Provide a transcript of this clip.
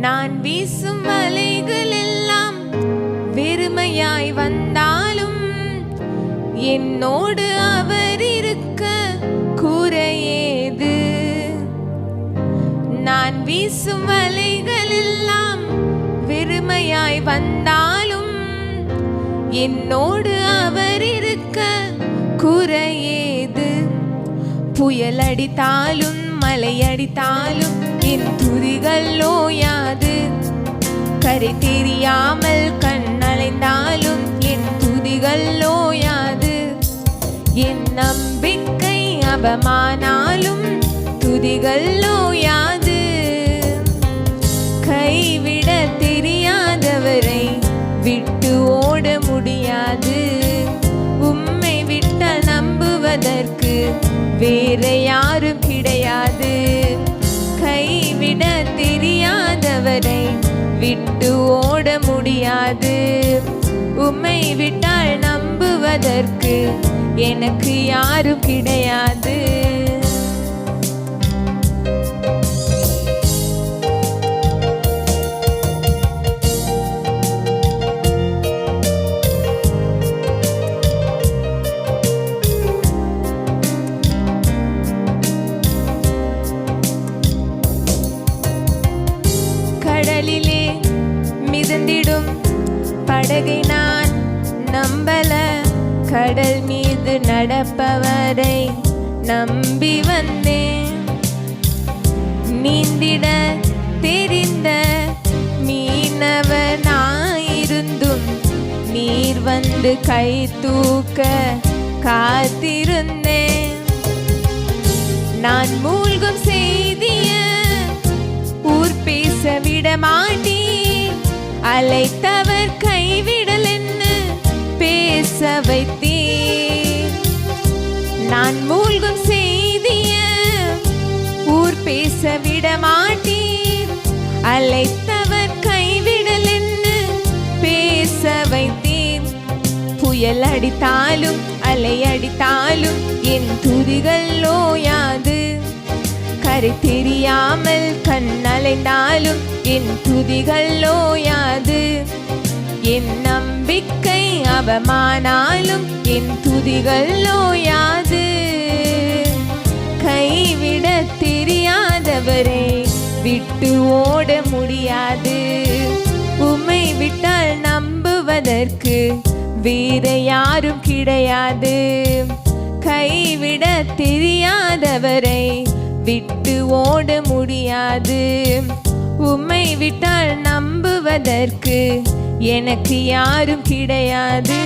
நான் வீசும் வலைகள் எல்லாம் வெறுமையாய் வந்தாலும் என்னோடு அவர் இருக்க கூரையேது. நான் வீசும் வலைகள் எல்லாம் வெறுமையாய் வந்தாலும் என்னோடு அவர் இருக்க கூரையேது. புயல் அடித்தாலும் மழை அடித்தாலும் என் துதிகள் ஓயாது. கரை தெரியாமல் கண்ணலைந்தாலும் என் துதிகள் ஓயாது. என் நம்பிக்கை அவமானாலும் துதிகள் ஓயாது. கைவிட தெரியாதவரை விட்டு ஓட முடியாது. உம்மை விட்ட நம்புவதற்கு வேற யாரும் கிடையாது. கைவிட தெரியாதவரை விட்டு ஓட முடியாது. உம்மை விட்டால் நம்புவதற்கு எனக்கு யாரும் கிடையாது. கடலிலே மிதந்திடும் படகை நான் நம்பல. கடல் மீது நடப்பவரை நம்பி வந்தேன். நீந்திட தெரிந்த மீனவனாயிருந்தும் நீர் வந்து கை தூக்க காத்திருந்தேன். நான் மூழ்கும் செய்திய ஊர் பேச விடமாட்டேன். அழைத்தவர் கைவிடல் என்று பேச வைத்தேன். நான் மூழ்கும் செய்திய ஊர் பேச விடமாட்டேன். அழைத்தவர் கைவிடல் என்று பேச வைத்தேன். புயல் அடித்தாலும் அலை அடித்தாலும் என் துதிகள் ஓயாது. கரை தெரியாமல் கண்ணலைந்தாலும் என் துதிகள் ஓயாது. என் நம்பிக்கை அவமானாலும் என் துதிகள் ஓயாது. கைவிட தெரியாதவரை விட்டு ஓட முடியாது. உம்மை விட்டால் நம்புவதற்கு வேற யாரும் கிடையாது. கைவிட தெரியாதவரை விட்டு ஓட முடியாது. உம்மை விட்டால் நம்புவதற்கு எனக்கு யாரும் கிடையாது.